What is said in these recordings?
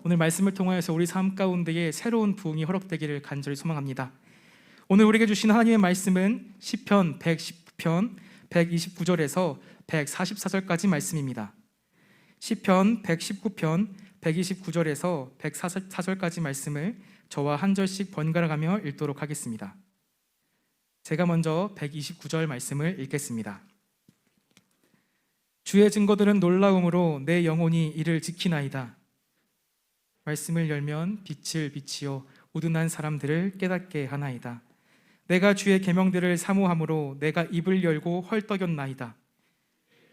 오늘 말씀을 통하여서 우리 삶 가운데에 새로운 부흥이 허락되기를 간절히 소망합니다. 오늘 우리에게 주신 하나님의 말씀은 시편 119편 129절에서 144절까지 말씀입니다. 시편 119편 129절에서 144절까지 말씀을 저와 한 절씩 번갈아 가며 읽도록 하겠습니다. 제가 먼저 129절 말씀을 읽겠습니다. 주의 증거들은 놀라움으로 내 영혼이 이를 지키나이다. 말씀을 열면 빛을 비치어 우둔한 사람들을 깨닫게 하나이다. 내가 주의 계명들을 사모함으로 내가 입을 열고 헐떡였나이다.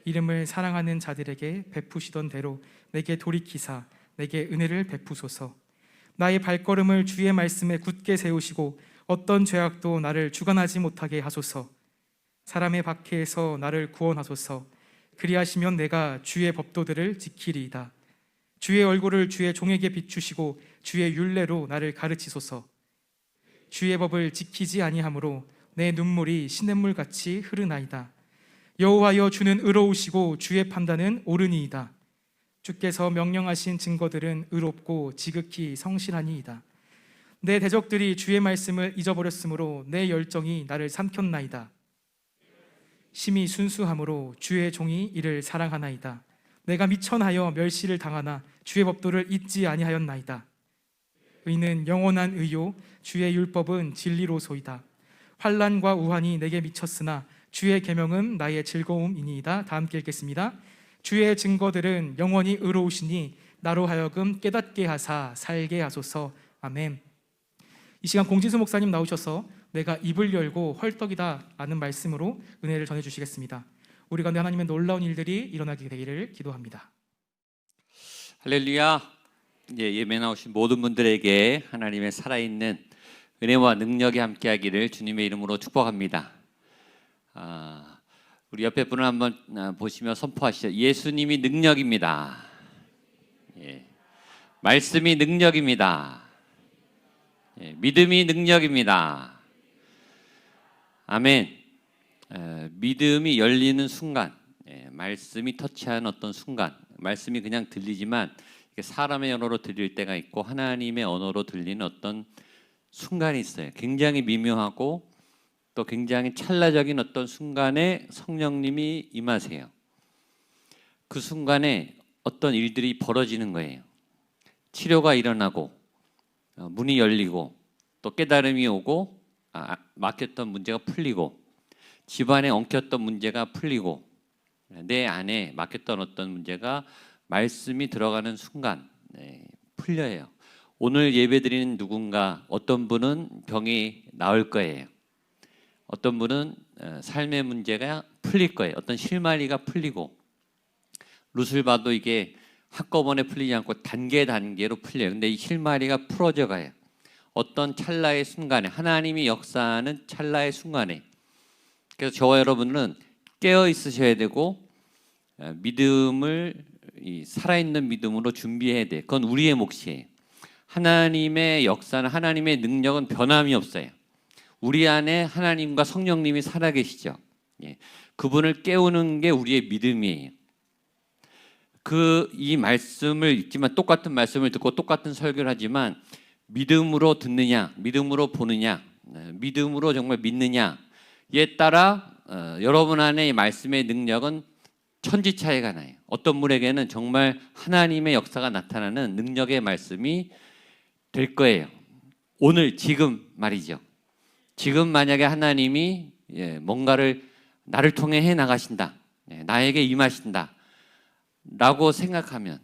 이름을 사랑하는 자들에게 베푸시던 대로 내게 돌이키사 내게 은혜를 베푸소서. 나의 발걸음을 주의 말씀에 굳게 세우시고 어떤 죄악도 나를 주관하지 못하게 하소서. 사람의 박해에서 나를 구원하소서. 그리하시면 내가 주의 법도들을 지키리이다. 주의 얼굴을 주의 종에게 비추시고 주의 율례로 나를 가르치소서. 주의 법을 지키지 아니하므로 내 눈물이 시냇물같이 흐르나이다. 여호와여, 주는 의로우시고 주의 판단은 옳으니이다. 주께서 명령하신 증거들은 의롭고 지극히 성실하니이다. 내 대적들이 주의 말씀을 잊어버렸으므로 내 열정이 나를 삼켰나이다. 심히 순수함으로 주의 종이 이를 사랑하나이다. 내가 미천하여 멸시를 당하나 주의 법도를 잊지 아니하였나이다. 의는 영원한 의요 주의 율법은 진리로소이다. 환난과 우환이 내게 미쳤으나 주의 계명은 나의 즐거움이니이다. 다 함께 읽겠습니다. 주의 증거들은 영원히 의로우시니 나로 하여금 깨닫게 하사 살게 하소서. 아멘. 이 시간 공진수 목사님 나오셔서 내가 입을 열고 헐떡이다 라는 말씀으로 은혜를 전해주시겠습니다. 우리 가운데 하나님의 놀라운 일들이 일어나게 되기를 기도합니다. 할렐루야. 예배 나오신 모든 분들에게 하나님의 살아있는 은혜와 능력이 함께하기를 주님의 이름으로 축복합니다. 우리 옆에 분을 한번 보시며 선포하시죠. 예수님이 능력입니다. 말씀이 능력입니다. 믿음이 능력입니다. 아멘. 믿음이 열리는 순간, 말씀이 터치하는 어떤 순간, 말씀이 그냥 들리지만 사람의 언어로 들릴 때가 있고 하나님의 언어로 들리는 어떤 순간이 있어요. 굉장히 미묘하고 또 굉장히 찰나적인 어떤 순간에 성령님이 임하세요. 그 순간에 어떤 일들이 벌어지는 거예요. 치료가 일어나고 문이 열리고 또 깨달음이 오고 막혔던 문제가 풀리고 집안에 엉켰던 문제가 풀리고 내 안에 막혔던 어떤 문제가 말씀이 들어가는 순간 풀려요. 오늘 예배드리는 누군가 어떤 분은 병이 나을 거예요. 어떤 분은 삶의 문제가 풀릴 거예요. 어떤 실마리가 풀리고 룻을 봐도 이게 한꺼번에 풀리지 않고 단계로 풀려요. 근데 이 실마리가 풀어져 가요. 어떤 찰나의 순간에 하나님이 역사하는 찰나의 순간에. 그래서 저와 여러분은 깨어 있으셔야 되고 믿음을 살아있는 믿음으로 준비해야 돼. 그건 우리의 몫이에요. 하나님의 역사는 하나님의 능력은 변함이 없어요. 우리 안에 하나님과 성령님이 살아계시죠. 그분을 깨우는 게 우리의 믿음이에요. 이 말씀을 읽지만 똑같은 말씀을 듣고 똑같은 설교를 하지만 믿음으로 듣느냐, 믿음으로 보느냐, 믿음으로 정말 믿느냐에 따라 여러분 안에 이 말씀의 능력은 천지 차이가 나요. 어떤 분에게는 정말 하나님의 역사가 나타나는 능력의 말씀이 될 거예요. 오늘 지금 말이죠. 지금 만약에 하나님이 뭔가를 나를 통해 해 나가신다, 나에게 임하신다 라고 생각하면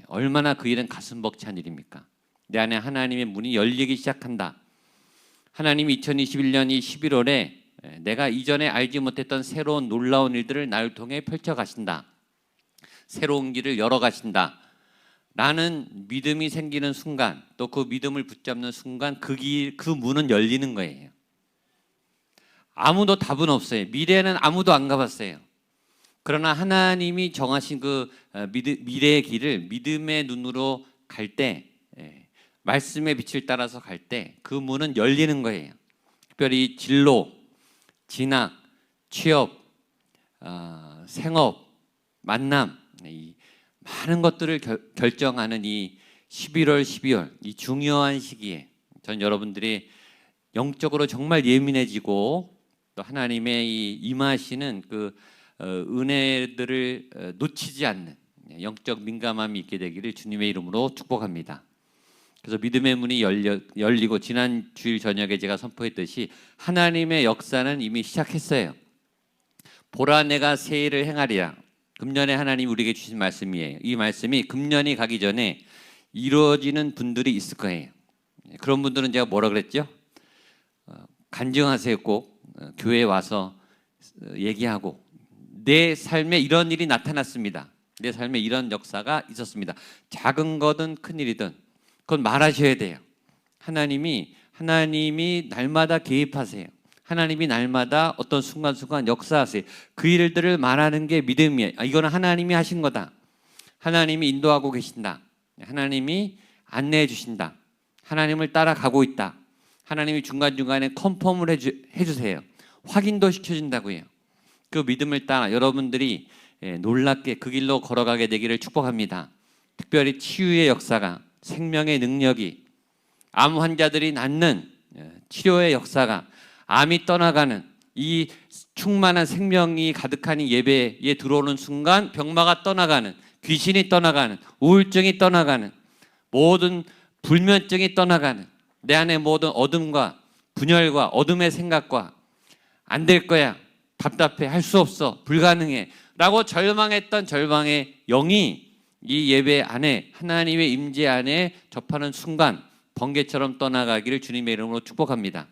얼마나 그 일은 가슴 벅찬 일입니까? 내 안에 하나님의 문이 열리기 시작한다. 하나님이 2021년 이 11월에 내가 이전에 알지 못했던 새로운 놀라운 일들을 나를 통해 펼쳐 가신다. 새로운 길을 열어 가신다 라는 믿음이 생기는 순간, 또 그 믿음을 붙잡는 순간 그 문은 열리는 거예요. 아무도 답은 없어요. 미래는 아무도 안 가봤어요. 그러나 하나님이 정하신 그 미래의 길을 믿음의 눈으로 갈 때, 말씀의 빛을 따라서 갈 때 그 문은 열리는 거예요. 특별히 진로, 진학, 취업, 생업, 만남, 이 많은 것들을 결정하는 이 11월, 12월 이 중요한 시기에 전 여러분들이 영적으로 정말 예민해지고 또 하나님의 이 임하시는 그 은혜들을 놓치지 않는 영적 민감함이 있게 되기를 주님의 이름으로 축복합니다. 그래서 믿음의 문이 열리고 지난 주일 저녁에 제가 선포했듯이 하나님의 역사는 이미 시작했어요. 보라 내가 새 일을 행하리라. 금년에 하나님 우리에게 주신 말씀이에요. 이 말씀이 금년이 가기 전에 이루어지는 분들이 있을 거예요. 그런 분들은 제가 뭐라 그랬죠? 간증하세요. 꼭 교회에 와서 얘기하고 내 삶에 이런 일이 나타났습니다. 내 삶에 이런 역사가 있었습니다. 작은 거든 큰 일이든 그건 말하셔야 돼요. 하나님이 날마다 개입하세요. 하나님이 날마다 어떤 순간순간 역사하세요. 그 일들을 말하는 게 믿음이에요. 이거는 하나님이 하신 거다. 하나님이 인도하고 계신다. 하나님이 안내해 주신다. 하나님을 따라가고 있다. 하나님이 중간중간에 컨펌을 해주세요. 확인도 시켜준다고요. 그 믿음을 따라 여러분들이 놀랍게 그 길로 걸어가게 되기를 축복합니다. 특별히 치유의 역사가, 생명의 능력이, 암 환자들이 낫는 치료의 역사가, 암이 떠나가는 이 충만한 생명이 가득한 이 예배에 들어오는 순간 병마가 떠나가는, 귀신이 떠나가는, 우울증이 떠나가는, 모든 불면증이 떠나가는, 내 안에 모든 어둠과 분열과 어둠의 생각과 안 될 거야, 답답해, 할 수 없어, 불가능해 라고 절망했던 절망의 영이 이 예배 안에 하나님의 임재 안에 접하는 순간 번개처럼 떠나가기를 주님의 이름으로 축복합니다.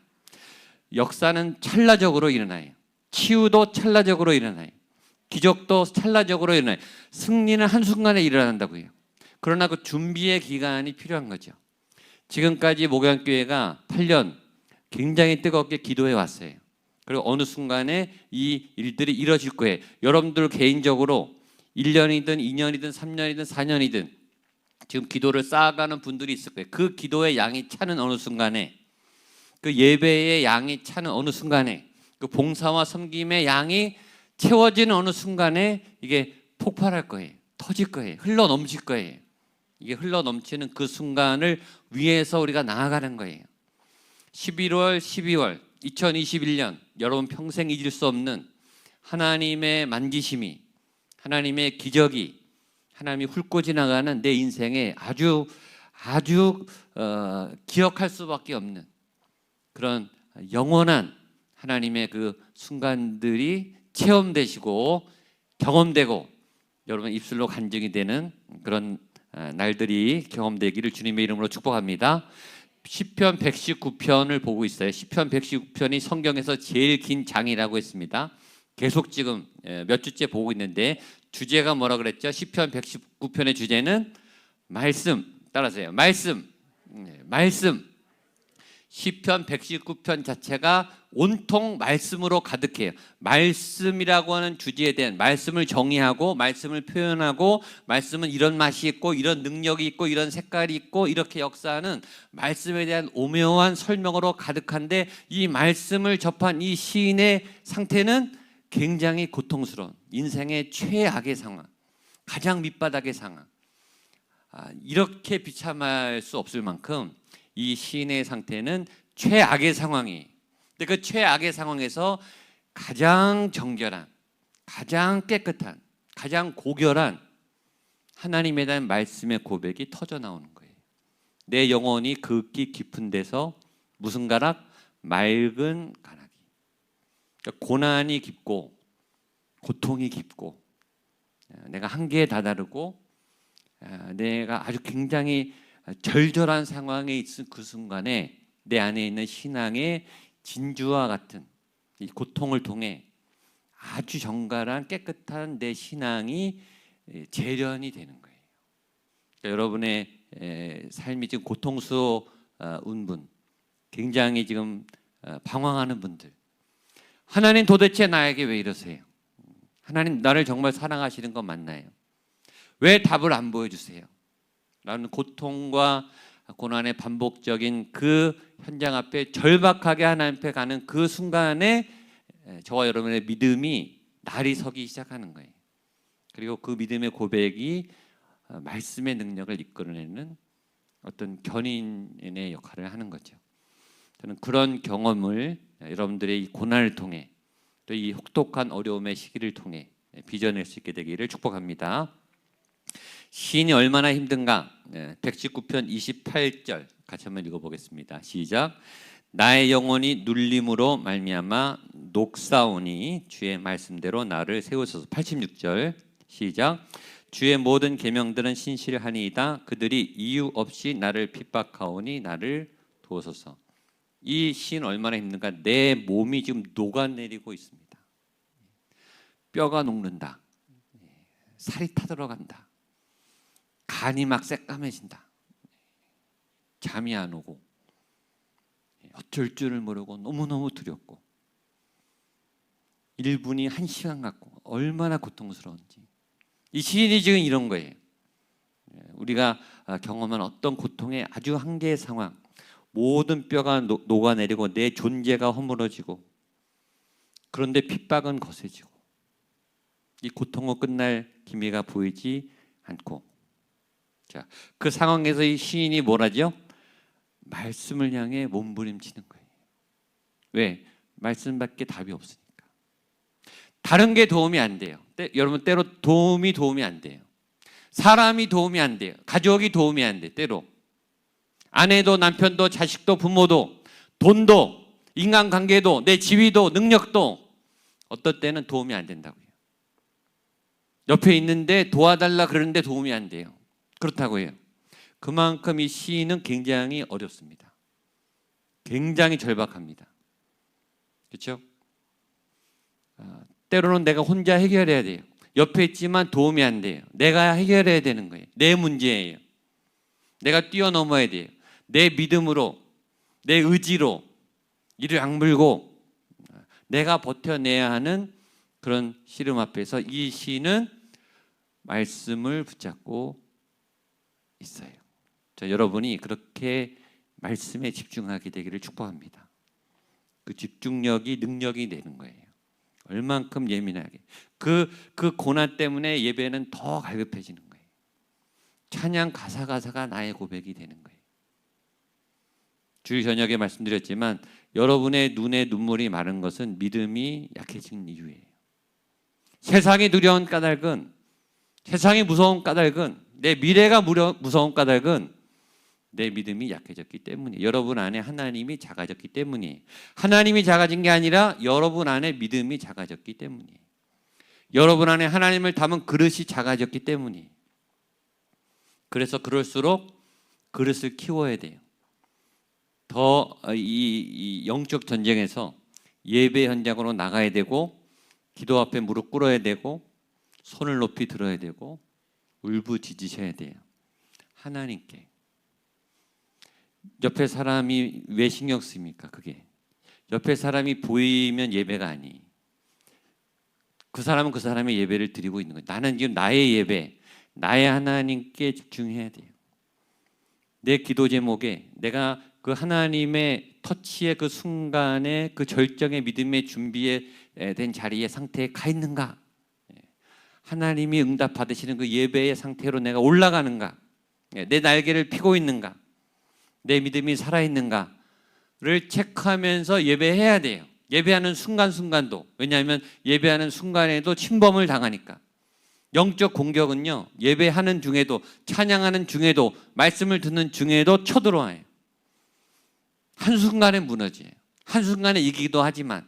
역사는 찰나적으로 일어나요. 치유도 찰나적으로 일어나요. 기적도 찰나적으로 일어나요. 승리는 한순간에 일어난다고요. 그러나 그 준비의 기간이 필요한 거죠. 지금까지 목양교회가 8년 굉장히 뜨겁게 기도해 왔어요. 그리고 어느 순간에 이 일들이 이뤄질 거예요. 여러분들 개인적으로 1년이든 2년이든 3년이든 4년이든 지금 기도를 쌓아가는 분들이 있을 거예요. 그 기도의 양이 차는 어느 순간에, 그 예배의 양이 차는 어느 순간에, 그 봉사와 섬김의 양이 채워지는 어느 순간에 이게 폭발할 거예요. 터질 거예요. 흘러 넘칠 거예요. 이게 흘러 넘치는 그 순간을 위해서 우리가 나아가는 거예요. 11월, 12월 2021년 여러분 평생 잊을 수 없는 하나님의 만지심이, 하나님의 기적이, 하나님이 훑고 지나가는 내 인생에 아주 기억할 수밖에 없는 그런 영원한 하나님의 그 순간들이 체험되시고 경험되고 여러분 입술로 간증이 되는 그런 날들이 경험되기를 주님의 이름으로 축복합니다. 시편 119편을 보고 있어요. 시편 119편이 성경에서 제일 긴 장이라고 했습니다. 계속 지금 몇 주째 보고 있는데 주제가 뭐라 그랬죠? 시편 119편의 주제는 말씀. 따라서요. 말씀. 말씀. 시편 119편 자체가 온통 말씀으로 가득해요. 말씀이라고 하는 주제에 대한 말씀을 정의하고 말씀을 표현하고 말씀은 이런 맛이 있고 이런 능력이 있고 이런 색깔이 있고 이렇게 역사하는 말씀에 대한 오묘한 설명으로 가득한데 이 말씀을 접한 이 시인의 상태는 굉장히 고통스러운 인생의 최악의 상황, 가장 밑바닥의 상황, 이렇게 비참할 수 없을 만큼 이 시인의 상태는 최악의 상황이에요. 근데 그 최악의 상황에서 가장 정결한, 가장 깨끗한, 가장 고결한 하나님에 대한 말씀의 고백이 터져 나오는 거예요. 내 영혼이 극히 깊은 데서 무슨 가락? 맑은 가락이. 그러니까 고난이 깊고 고통이 깊고 내가 한계에 다다르고 내가 아주 굉장히 절절한 상황에 있은 그 순간에 내 안에 있는 신앙의 진주와 같은 이 고통을 통해 아주 정갈한 깨끗한 내 신앙이 재련이 되는 거예요. 그러니까 여러분의 삶이 지금 고통스러운 분, 굉장히 지금 방황하는 분들, 하나님 도대체 나에게 왜 이러세요? 하나님 나를 정말 사랑하시는 건 맞나요? 왜 답을 안 보여주세요? 라는 고통과 고난의 반복적인 그 현장 앞에 절박하게 하나님 앞에 가는 그 순간에 저와 여러분의 믿음이 날이 서기 시작하는 거예요. 그리고 그 믿음의 고백이 말씀의 능력을 이끌어내는 어떤 견인의 역할을 하는 거죠. 저는 그런 경험을 여러분들의 이 고난을 통해 또 이 혹독한 어려움의 시기를 통해 빚어낼 수 있게 되기를 축복합니다. 시인이 얼마나 힘든가? 119편 28절 같이 한번 읽어보겠습니다. 시작. 나의 영혼이 눌림으로 말미암아 녹사오니 주의 말씀대로 나를 세우소서. 86절 시작. 주의 모든 계명들은 신실하니이다. 그들이 이유 없이 나를 핍박하오니 나를 도우소서. 이 시인 얼마나 힘든가? 내 몸이 지금 녹아내리고 있습니다. 뼈가 녹는다. 살이 타들어간다. 간이 막 새까매진다. 잠이 안 오고 어쩔 줄을 모르고 너무너무 두렵고 1분이 1시간 같고 얼마나 고통스러운지. 이 시인이 지금 이런 거예요. 우리가 경험한 어떤 고통의 아주 한계의 상황, 모든 뼈가 녹아내리고 내 존재가 허물어지고 그런데 핍박은 거세지고 이 고통은 끝날 기미가 보이지 않고 자, 그 상황에서 이 시인이 뭐라죠? 말씀을 향해 몸부림치는 거예요. 왜? 말씀밖에 답이 없으니까. 다른 게 도움이 안 돼요. 여러분 때로 도움이 안 돼요. 사람이 도움이 안 돼요. 가족이 도움이 안 돼요. 때로 아내도 남편도 자식도 부모도 돈도 인간관계도 내 지위도 능력도 어떨 때는 도움이 안 된다고요. 옆에 있는데 도와달라 그러는데 도움이 안 돼요. 그렇다고 해요. 그만큼 이 시인은 굉장히 어렵습니다. 굉장히 절박합니다. 그렇죠? 때로는 내가 혼자 해결해야 돼요. 옆에 있지만 도움이 안 돼요. 내가 해결해야 되는 거예요. 내 문제예요. 내가 뛰어넘어야 돼요. 내 믿음으로, 내 의지로 이를 악물고 내가 버텨내야 하는 그런 시름 앞에서 이 시인은 말씀을 붙잡고 있어요. 여러분이 그렇게 말씀에 집중하게 되기를 축복합니다. 그 집중력이 능력이 되는 거예요. 얼만큼 예민하게. 그 고난 때문에 예배는 더 갈급해지는 거예요. 찬양 가사가 나의 고백이 되는 거예요. 주일 저녁에 말씀드렸지만 여러분의 눈에 눈물이 마른 것은 믿음이 약해진 이유예요. 세상이 두려운 까닭은, 세상이 무서운 까닭은, 내 미래가 무서운 까닭은 내 믿음이 약해졌기 때문이에요. 여러분 안에 하나님이 작아졌기 때문이에요. 하나님이 작아진 게 아니라 여러분 안에 믿음이 작아졌기 때문이에요. 여러분 안에 하나님을 담은 그릇이 작아졌기 때문이에요. 그래서 그럴수록 그릇을 키워야 돼요. 더 이 영적 전쟁에서 예배 현장으로 나가야 되고 기도 앞에 무릎 꿇어야 되고 손을 높이 들어야 되고 울부짖으셔야 돼요. 하나님께. 옆에 사람이 왜 신경 쓰입니까? 그게 옆에 사람이 보이면 예배가 아니. 그 사람은 그 사람의 예배를 드리고 있는 거예요. 나는 지금 나의 예배, 나의 하나님께 집중해야 돼요. 내 기도 제목에 내가 그 하나님의 터치의 그 순간에 그 절정의 믿음의 준비에 된 자리의 상태에 가 있는가? 하나님이 응답 받으시는 그 예배의 상태로 내가 올라가는가? 내 날개를 펴고 있는가? 내 믿음이 살아있는가를 체크하면서 예배해야 돼요. 예배하는 순간순간도. 왜냐하면 예배하는 순간에도 침범을 당하니까. 영적 공격은요, 예배하는 중에도, 찬양하는 중에도, 말씀을 듣는 중에도 쳐들어와요. 한순간에 무너져요. 한순간에 이기기도 하지만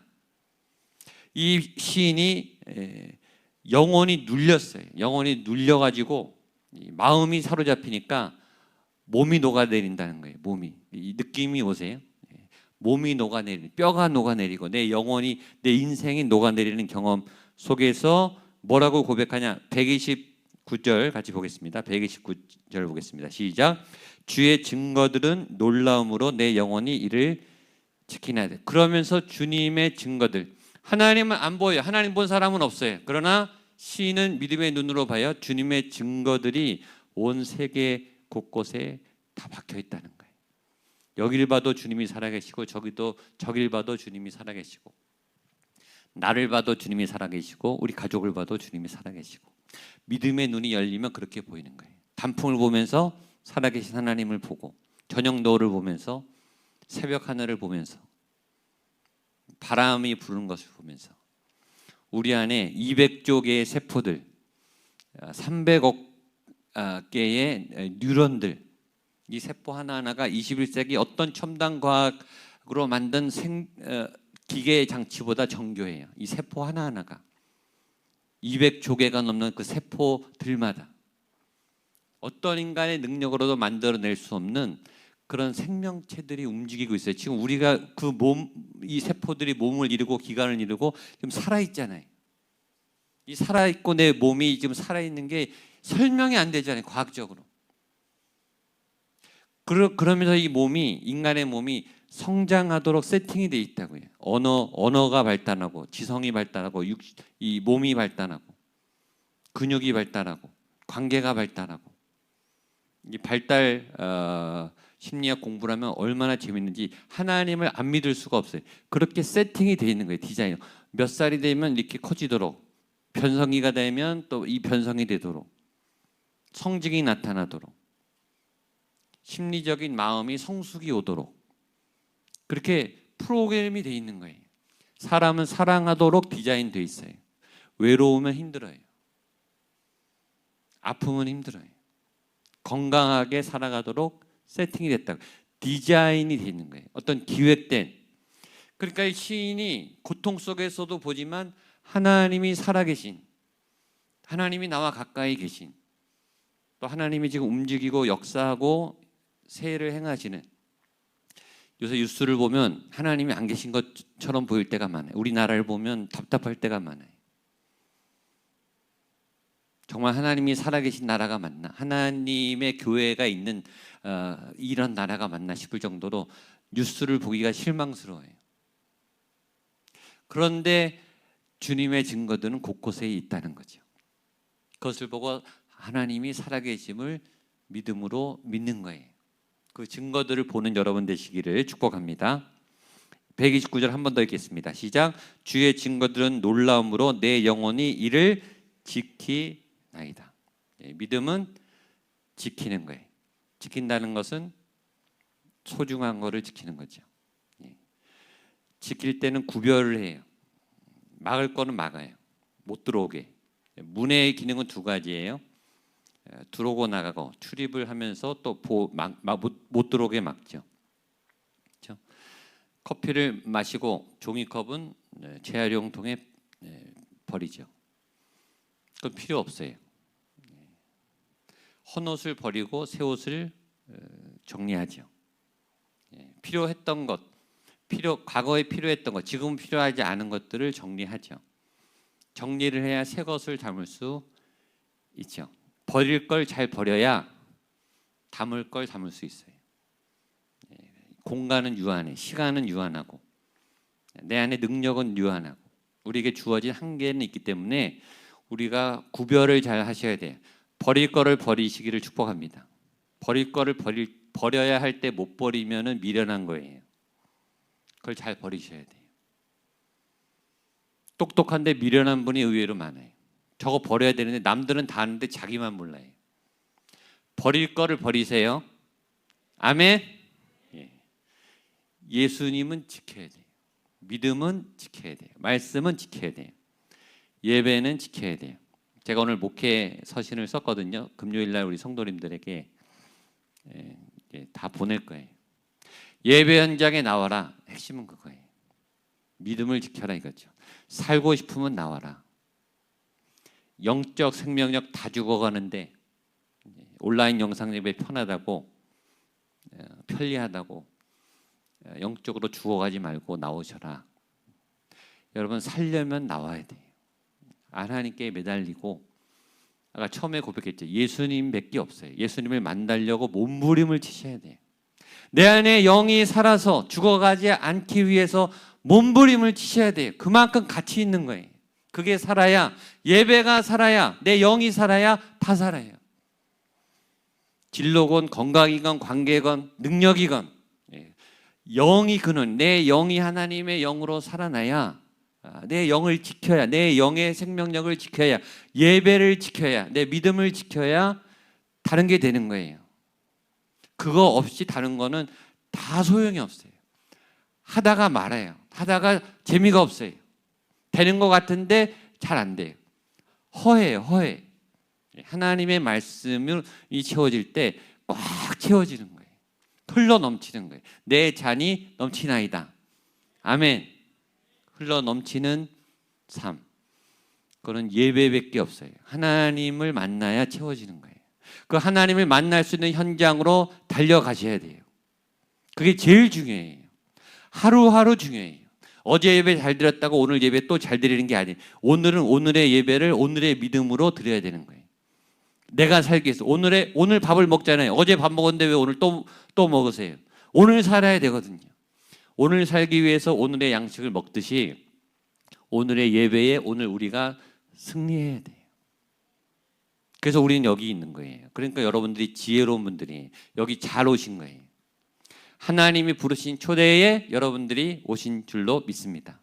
이 시인이 영혼이 눌렸어요. 영혼이 눌려가지고 마음이 사로잡히니까 몸이 녹아내린다는 거예요. 몸이. 이 느낌이 오세요? 몸이 녹아내리는, 뼈가 녹아내리고 내 영혼이, 내 인생이 녹아내리는 경험 속에서 뭐라고 고백하냐? 129절 같이 보겠습니다. 129절 보겠습니다. 시작. 주의 증거들은 놀라움으로 내 영혼이 이를 지키나 돼. 그러면서 주님의 증거들, 하나님은 안 보여요. 하나님 본 사람은 없어요. 그러나 시인은 믿음의 눈으로 봐요. 주님의 증거들이 온 세계 곳곳에 다 박혀 있다는 거예요. 여길 봐도 주님이 살아계시고 저길 봐도 주님이 살아계시고 나를 봐도 주님이 살아계시고 우리 가족을 봐도 주님이 살아계시고 믿음의 눈이 열리면 그렇게 보이는 거예요. 단풍을 보면서 살아계신 하나님을 보고 저녁 노을을 보면서 새벽 하늘을 보면서 바람이 부는 것을 보면서 우리 안에 200조 개의 세포들, 300억 개의 뉴런들, 이 세포 하나하나가 21세기 어떤 첨단 과학으로 만든 기계 장치보다 정교해요. 이 세포 하나하나가 200조 개가 넘는 그 세포들마다 어떤 인간의 능력으로도 만들어낼 수 없는 그런 생명체들이 움직이고 있어요. 지금 우리가 이 세포들이 몸을 이루고 기관을 이루고 지금 살아있잖아요. 이 살아있고 내 몸이 지금 살아있는 게 설명이 안 되잖아요, 과학적으로. 그러면서 이 몸이, 인간의 몸이 성장하도록 세팅이 되어 있다고요. 언어가 발달하고 지성이 발달하고 이 몸이 발달하고 근육이 발달하고 관계가 발달하고 이 발달 심리학 공부를 하면 얼마나 재밌는지 하나님을 안 믿을 수가 없어요. 그렇게 세팅이 되어 있는 거예요. 디자인. 몇 살이 되면 이렇게 커지도록, 변성기가 되면 또 이 변성이 되도록, 성직이 나타나도록, 심리적인 마음이 성숙이 오도록 그렇게 프로그램이 되어 있는 거예요. 사람은 사랑하도록 디자인되어 있어요. 외로우면 힘들어요. 아프면 힘들어요. 건강하게 살아가도록 세팅이 됐다고. 디자인이 되어 있는 거예요. 어떤 기획된. 그러니까 이 시인이 고통 속에서도 보지만 하나님이 살아계신, 하나님이 나와 가까이 계신, 또 하나님이 지금 움직이고 역사하고 세를 행하시는, 요새 뉴스를 보면 하나님이 안 계신 것처럼 보일 때가 많아요. 우리나라를 보면 답답할 때가 많아요. 정말 하나님이 살아계신 나라가 맞나? 하나님의 교회가 있는 이런 나라가 맞나 싶을 정도로 뉴스를 보기가 실망스러워요. 그런데 주님의 증거들은 곳곳에 있다는 거죠. 그것을 보고 하나님이 살아계심을 믿음으로 믿는 거예요. 그 증거들을 보는 여러분 되시기를 축복합니다. 129절 한 번 더 읽겠습니다. 시작. 주의 증거들은 놀라움으로 내 영혼이 이를 지키나이다. 믿음은 지키는 거예요. 지킨다는 것은 소중한 거를 지키는 거죠. 지킬 때는 구별을 해요. 막을 거는 막아요. 못 들어오게. 문의 기능은 두 가지예요. 들어오고 나가고 출입을 하면서 또 못 들어오게 막죠. 그렇죠? 커피를 마시고 종이컵은 재활용통에 버리죠. 그건 필요 없어요. 헌옷을 버리고 새 옷을 정리하죠. 필요했던 것, 과거에 필요했던 것, 지금 필요하지 않은 것들을 정리하죠. 정리를 해야 새 것을 담을 수 있죠. 버릴 걸 잘 버려야 담을 걸 담을 수 있어요. 공간은 유한해, 시간은 유한하고 내 안에 능력은 유한하고 우리에게 주어진 한계는 있기 때문에 우리가 구별을 잘 하셔야 돼요. 버릴 거를 버리시기를 축복합니다. 버릴 거를 버려야 할 때 못 버리면은 미련한 거예요. 그걸 잘 버리셔야 돼요. 똑똑한데 미련한 분이 의외로 많아요. 저거 버려야 되는데 남들은 다 아는데 자기만 몰라요. 버릴 거를 버리세요. 아멘. 예수님은 지켜야 돼요. 믿음은 지켜야 돼요. 말씀은 지켜야 돼요. 예배는 지켜야 돼요. 제가 오늘 목회 서신을 썼거든요. 금요일 날 우리 성도님들에게 다 보낼 거예요. 예배 현장에 나와라. 핵심은 그거예요. 믿음을 지켜라 이거죠. 살고 싶으면 나와라. 영적 생명력 다 죽어가는데 온라인 영상 예배 편하다고 편리하다고 영적으로 죽어가지 말고 나오셔라. 여러분 살려면 나와야 돼요. 하나님께 매달리고 아까 처음에 고백했죠. 예수님밖에 없어요. 예수님을 만나려고 몸부림을 치셔야 돼요. 내 안에 영이 살아서 죽어가지 않기 위해서 몸부림을 치셔야 돼요. 그만큼 가치 있는 거예요. 그게 살아야, 예배가 살아야, 내 영이 살아야 다 살아요. 진로건 건강이건 관계건 능력이건 영이 그는 내 영이 하나님의 영으로 살아나야 내 영을 지켜야, 내 영의 생명력을 지켜야, 예배를 지켜야, 내 믿음을 지켜야 다른 게 되는 거예요. 그거 없이 다른 거는 다 소용이 없어요. 하다가 말아요. 하다가 재미가 없어요. 되는 것 같은데 잘 안 돼요. 허해요, 허해. 하나님의 말씀이 채워질 때 꽉 채워지는 거예요. 흘러 넘치는 거예요. 내 잔이 넘치나이다. 아멘. 흘러 넘치는 삶. 그거는 예배밖에 없어요. 하나님을 만나야 채워지는 거예요. 그 하나님을 만날 수 있는 현장으로 달려가셔야 돼요. 그게 제일 중요해요. 하루하루 중요해요. 어제 예배 잘 드렸다고 오늘 예배 또 잘 드리는 게 아니에요. 오늘은 오늘의 예배를 오늘의 믿음으로 드려야 되는 거예요. 내가 살기 위해서 오늘 밥을 먹잖아요. 어제 밥 먹었는데 왜 오늘 또 먹으세요? 오늘 살아야 되거든요. 오늘 살기 위해서 오늘의 양식을 먹듯이 오늘의 예배에 오늘 우리가 승리해야 돼요. 그래서 우리는 여기 있는 거예요. 그러니까 여러분들이 지혜로운 분들이 여기 잘 오신 거예요. 하나님이 부르신 초대에 여러분들이 오신 줄로 믿습니다.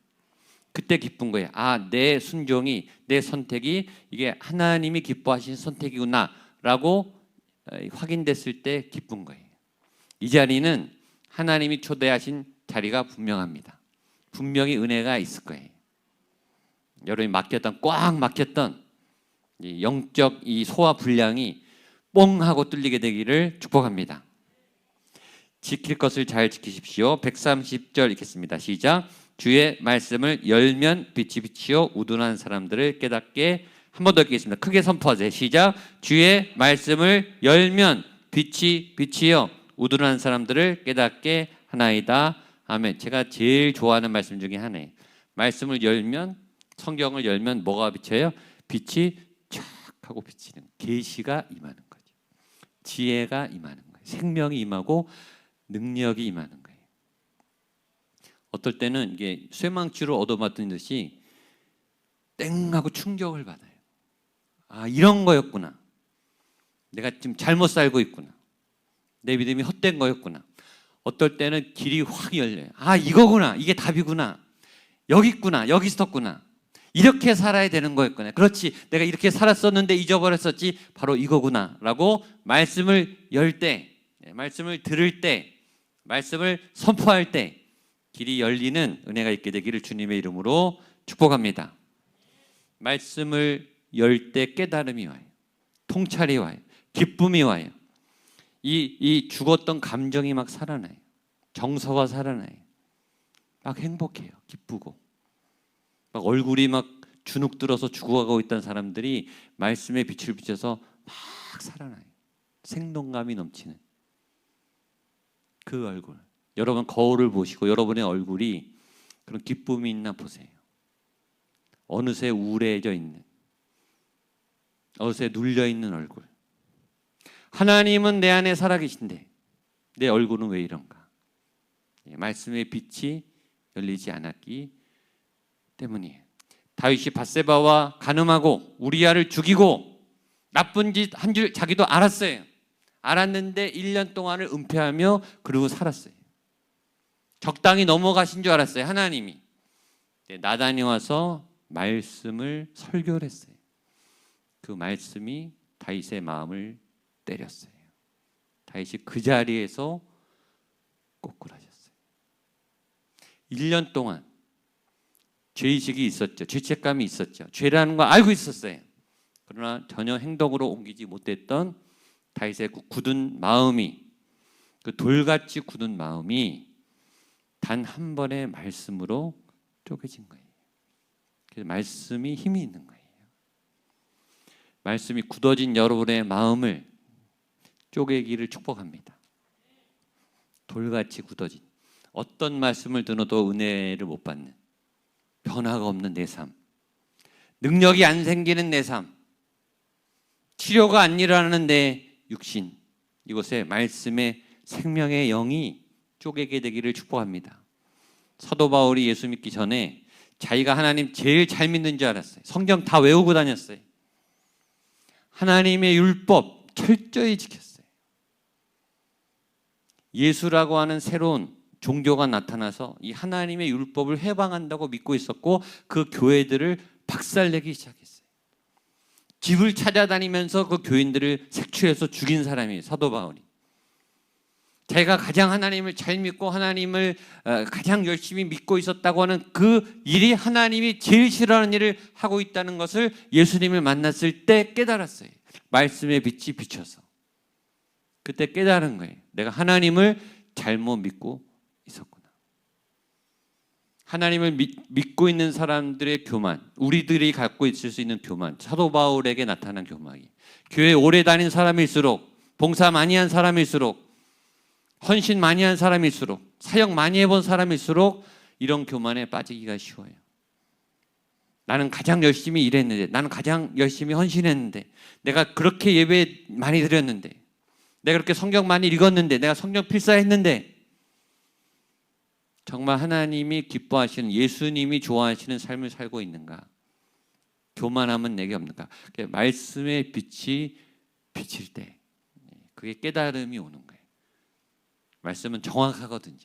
그때 기쁜 거예요. 아, 내 순종이, 내 선택이 이게 하나님이 기뻐하신 선택이구나 라고 확인됐을 때 기쁜 거예요. 이 자리는 하나님이 초대하신 자리가 분명합니다. 분명히 은혜가 있을 거예요. 여러분이 꽉 막혔던 이 영적 이 소화 불량이 뽕 하고 뚫리게 되기를 축복합니다. 지킬 것을 잘 지키십시오. 130절 읽겠습니다. 시작. 주의 말씀을 열면 빛이 비치어 우둔한 사람들을 깨닫게. 한 번 더 읽겠습니다. 크게 선포하세요. 시작. 주의 말씀을 열면 빛이 비치어 우둔한 사람들을 깨닫게 하나이다. 아멘. 제가 제일 좋아하는 말씀 중에 하나예요. 말씀을 열면, 성경을 열면 뭐가 비쳐요? 빛이 쫙 하고 비치는, 계시가 임하는 거죠. 지혜가 임하는 거예요. 생명이 임하고 능력이 임하는 거예요. 어떨 때는 이게 쇠망치를 얻어맞는 듯이 땡 하고 충격을 받아요. 아, 이런 거였구나. 내가 지금 잘못 살고 있구나. 내 믿음이 헛된 거였구나. 어떨 때는 길이 확 열려요. 아, 이거구나. 이게 답이구나. 여기 있구나. 여기 있었구나. 이렇게 살아야 되는 거였구나. 그렇지. 내가 이렇게 살았었는데 잊어버렸었지. 바로 이거구나. 라고 말씀을 열 때, 말씀을 들을 때, 말씀을 선포할 때 길이 열리는 은혜가 있게 되기를 주님의 이름으로 축복합니다. 말씀을 열 때 깨달음이 와요. 통찰이 와요. 기쁨이 와요. 이 죽었던 감정이 막 살아나요. 정서가 살아나요. 막 행복해요. 기쁘고. 막 얼굴이 막 주눅 들어서 죽어가고 있던 사람들이 말씀의 빛을 비춰서 막 살아나요. 생동감이 넘치는 그 얼굴. 여러분 거울을 보시고 여러분의 얼굴이 그런 기쁨이 있나 보세요. 어느새 우울해져 있는, 어느새 눌려 있는 얼굴. 하나님은 내 안에 살아계신데 내 얼굴은 왜 이런가? 말씀의 빛이 열리지 않았기 때문이에요. 다윗이 밧세바와 간음하고 우리아를 죽이고 나쁜 짓 한 줄 자기도 알았어요. 알았는데 1년 동안을 은폐하며 그러고 살았어요. 적당히 넘어가신 줄 알았어요. 하나님이. 나단이 와서 말씀을 설교를 했어요. 그 말씀이 다윗의 마음을 때렸어요. 다윗이 그 자리에서 꼬꾸라졌어요. 1년 동안 죄의식이 있었죠. 죄책감이 있었죠. 죄라는 거 알고 있었어요. 그러나 전혀 행동으로 옮기지 못했던 다윗의 굳은 마음이, 그 돌같이 굳은 마음이 단 한 번의 말씀으로 쪼개진 거예요. 그래서 말씀이 힘이 있는 거예요. 말씀이 굳어진 여러분의 마음을 쪼개기를 축복합니다. 돌같이 굳어진, 어떤 말씀을 들어도 은혜를 못 받는, 변화가 없는 내 삶, 능력이 안 생기는 내 삶, 치료가 안 일어나는 내 육신, 이곳에 말씀의 생명의 영이 쪼개게 되기를 축복합니다. 사도 바울이 예수 믿기 전에 자기가 하나님 제일 잘 믿는 줄 알았어요. 성경 다 외우고 다녔어요. 하나님의 율법 철저히 지켰어요. 예수라고 하는 새로운 종교가 나타나서 이 하나님의 율법을 해방한다고 믿고 있었고 그 교회들을 박살내기 시작했어요. 집을 찾아다니면서 그 교인들을 색출해서 죽인 사람이 사도 바울이. 자기가 가장 하나님을 잘 믿고 하나님을 가장 열심히 믿고 있었다고 하는 그 일이 하나님이 제일 싫어하는 일을 하고 있다는 것을 예수님을 만났을 때 깨달았어요. 말씀의 빛이 비춰서. 그때 깨달은 거예요. 내가 하나님을 잘못 믿고 있었구나. 하나님을 믿고 있는 사람들의 교만, 우리들이 갖고 있을 수 있는 교만, 사도 바울에게 나타난 교만이, 교회 오래 다닌 사람일수록, 봉사 많이 한 사람일수록, 헌신 많이 한 사람일수록, 사역 많이 해본 사람일수록 이런 교만에 빠지기가 쉬워요. 나는 가장 열심히 일했는데, 나는 가장 열심히 헌신했는데, 내가 그렇게 예배 많이 드렸는데, 내가 그렇게 성경 많이 읽었는데, 내가 성경 필사했는데, 정말 하나님이 기뻐하시는, 예수님이 좋아하시는 삶을 살고 있는가? 교만함은 내게 없는가? 말씀의 빛이 비칠 때 그게 깨달음이 오는 거예요. 말씀은 정확하거든요.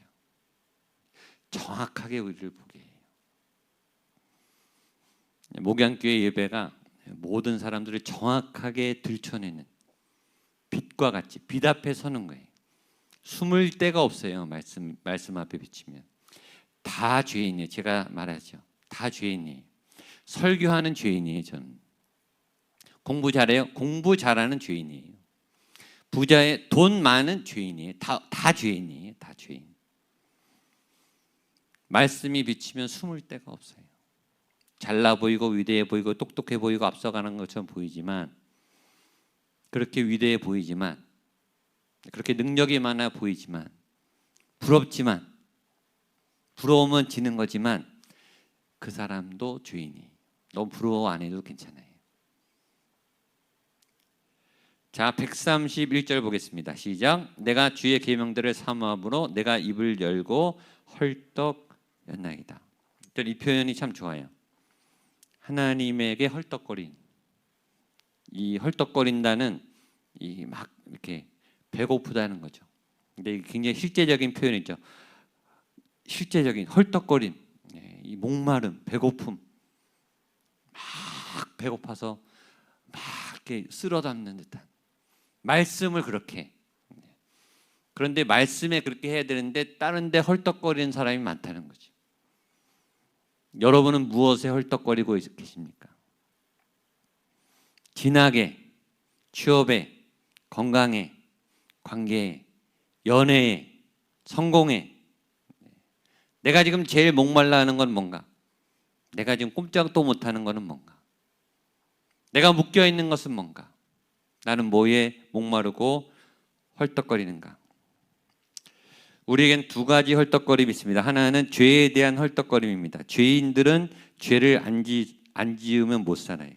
정확하게 우리를 보게 해요. 목양교회 예배가 모든 사람들을 정확하게 들춰내는 빛과 같이 빛 앞에 서는 거예요. 숨을 데가 없어요. 말씀 앞에 비치면 다 죄인이에요. 제가 말하죠. 다 죄인이에요. 설교하는 죄인이에요. 저는 공부 잘해요. 공부 잘하는 죄인이에요. 부자의 돈 많은 죄인이에요. 다 죄인이에요. 다 죄인. 말씀이 비치면 숨을 데가 없어요. 잘나 보이고 위대해 보이고 똑똑해 보이고 앞서가는 것처럼 보이지만, 그렇게 위대해 보이지만, 그렇게 능력이 많아 보이지만, 부럽지만, 부러우면 지는 거지만 그 사람도 죄인이에요. 너무 부러워 안 해도 괜찮아요. 자, 131절 보겠습니다. 시작. 내가 주의 계명들을 사모함으로 내가 입을 열고 헐떡였나이다. 이 표현이 참 좋아요. 하나님에게 헐떡거린, 이 헐떡거린다는 이 막 이렇게 배고프다는 거죠. 근데 이게 굉장히 실제적인 표현이죠. 실제적인 헐떡거림, 이 목마름, 배고픔, 막 배고파서 막 이렇게 쓸어 담는 듯한 말씀을 그렇게. 그런데 말씀에 그렇게 해야 되는데 다른 데 헐떡거리는 사람이 많다는 거죠. 여러분은 무엇에 헐떡거리고 계십니까? 진학에, 취업에, 건강에, 관계에, 연애에, 성공에. 내가 지금 제일 목말라 하는 건 뭔가? 내가 지금 꼼짝도 못하는 것은 뭔가? 내가 묶여있는 것은 뭔가? 나는 뭐에 목마르고 헐떡거리는가? 우리에겐 두 가지 헐떡거림이 있습니다. 하나는 죄에 대한 헐떡거림입니다. 죄인들은 죄를 안 지으면 못 살아요.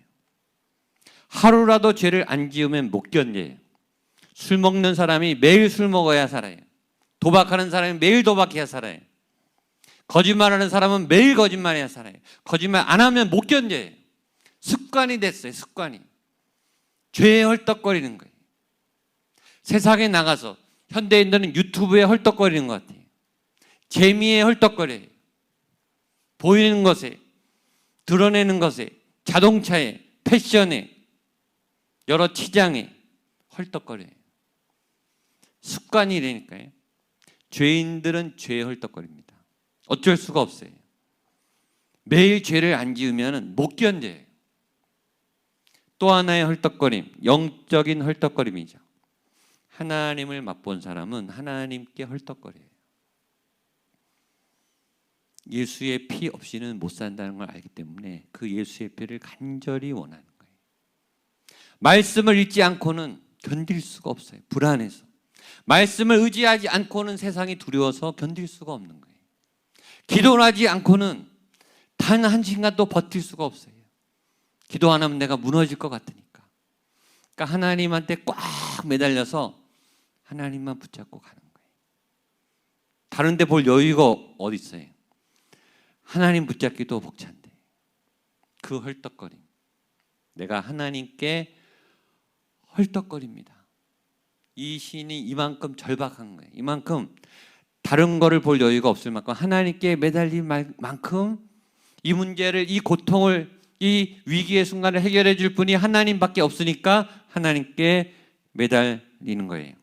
하루라도 죄를 안 지으면 못 견뎌요. 술 먹는 사람이 매일 술 먹어야 살아요. 도박하는 사람이 매일 도박해야 살아요. 거짓말하는 사람은 매일 거짓말해야 살아요. 거짓말 안 하면 못 견뎌요. 습관이 됐어요. 습관이. 죄에 헐떡거리는 거예요. 세상에 나가서 현대인들은 유튜브에 헐떡거리는 것 같아요. 재미에 헐떡거려요. 보이는 것에, 드러내는 것에, 자동차에, 패션에, 여러 치장에 헐떡거려요. 습관이 되니까요. 죄인들은 죄에 헐떡거립니다. 어쩔 수가 없어요. 매일 죄를 안 지으면 못 견뎌요. 또 하나의 헐떡거림, 영적인 헐떡거림이죠. 하나님을 맛본 사람은 하나님께 헐떡거려요. 예수의 피 없이는 못 산다는 걸 알기 때문에 그 예수의 피를 간절히 원하는 거예요. 말씀을 읽지 않고는 견딜 수가 없어요. 불안해서. 말씀을 의지하지 않고는 세상이 두려워서 견딜 수가 없는 거예요. 기도를 하지 않고는 단 한순간도 버틸 수가 없어요. 기도 안 하면 내가 무너질 것 같으니까. 그러니까 하나님한테 꽉 매달려서 하나님만 붙잡고 가는 거예요. 다른 데 볼 여유가 어디 있어요? 하나님 붙잡기도 벅찬데. 그 헐떡거림. 내가 하나님께 헐떡거립니다. 이 시인이 이만큼 절박한 거예요. 이만큼 다른 거를 볼 여유가 없을 만큼 하나님께 매달릴 만큼 이 문제를, 이 고통을, 이 위기의 순간을 해결해 줄 분이 하나님밖에 없으니까 하나님께 매달리는 거예요.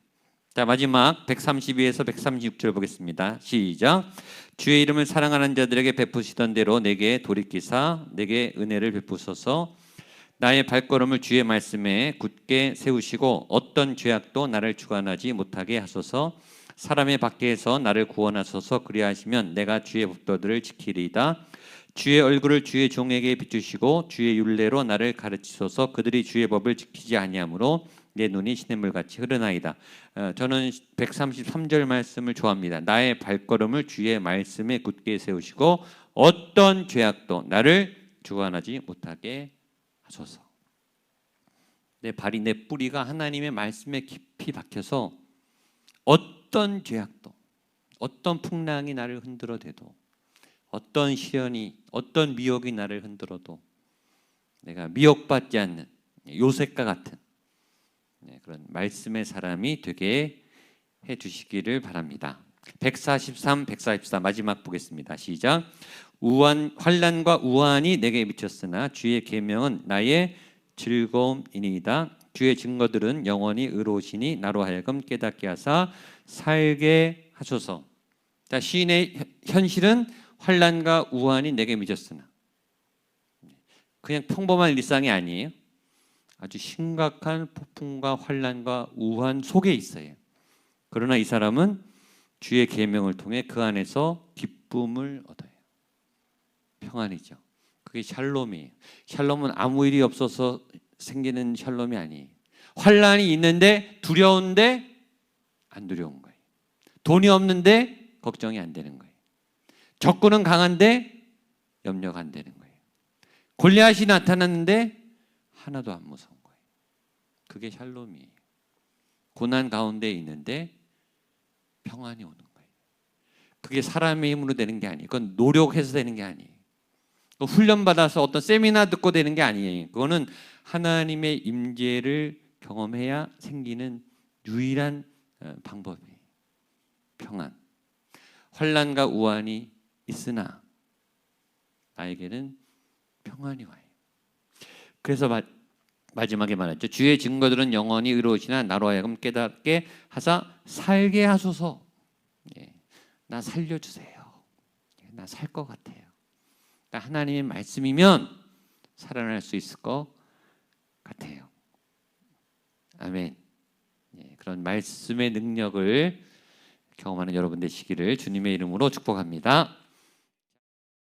자, 마지막 132에서 136절 보겠습니다. 시작. 주의 이름을 사랑하는 자들에게 베푸시던 대로 내게 돌이키사 내게 은혜를 베푸소서. 나의 발걸음을 주의 말씀에 굳게 세우시고 어떤 죄악도 나를 주관하지 못하게 하소서. 사람의 밖에서 나를 구원하소서. 그리하시면 내가 주의 법도들을 지키리이다. 주의 얼굴을 주의 종에게 비추시고 주의 율례로 나를 가르치소서. 그들이 주의 법을 지키지 아니하므로 내 눈이 시냇물같이 흐르나이다. 저는 133절 말씀을 좋아합니다. 나의 발걸음을 주의 말씀에 굳게 세우시고 어떤 죄악도 나를 주관하지 못하게 하소서. 내 발이, 내 뿌리가 하나님의 말씀에 깊이 박혀서 어떤 죄악도, 어떤 풍랑이 나를 흔들어대도, 어떤 시련이, 어떤 미혹이 나를 흔들어도 내가 미혹받지 않는 요셉과 같은 그런 말씀의 사람이 되게 해주시기를 바랍니다. 143, 144 마지막 보겠습니다. 시작. 환난과 우환이 내게 미쳤으나 주의 계명은 나의 즐거움이니이다. 주의 증거들은 영원히 의로우시니 나로 하여금 깨닫게 하사 살게 하소서. 자, 시인의 현실은 환난과 우환이 내게 미쳤으나 그냥 평범한 일상이 아니에요. 아주 심각한 폭풍과 환난과 우환 속에 있어요. 그러나 이 사람은 주의 계명을 통해 그 안에서 기쁨을 얻어요. 평안이죠. 그게 샬롬이에요. 샬롬은 아무 일이 없어서 생기는 샬롬이 아니에요. 환난이 있는데 두려운데 안 두려운 거예요. 돈이 없는데 걱정이 안 되는 거예요. 적군은 강한데 염려가 안 되는 거예요. 골리앗이 나타났는데 하나도 안 무서운 거예요. 그게 샬롬이에요. 고난 가운데 있는데 평안이 오는 거예요. 그게 사람의 힘으로 되는 게 아니에요. 그건 노력해서 되는 게 아니에요. 훈련받아서 어떤 세미나 듣고 되는 게 아니에요. 그거는 하나님의 임재를 경험해야 생기는 유일한 방법이에요. 평안. 환난과 우환이 있으나 나에게는 평안이 와요. 그래서 마지막에 말했죠. 주의 증거들은 영원히 의로우시나 나로 하여금 깨닫게 하사 살게 하소서. 나 살려주세요. 나 살 것 같아요. 하나님의 말씀이면 살아날 수 있을 것 같아요. 아멘. 그런 말씀의 능력을 경험하는 여러분 되시기를 주님의 이름으로 축복합니다.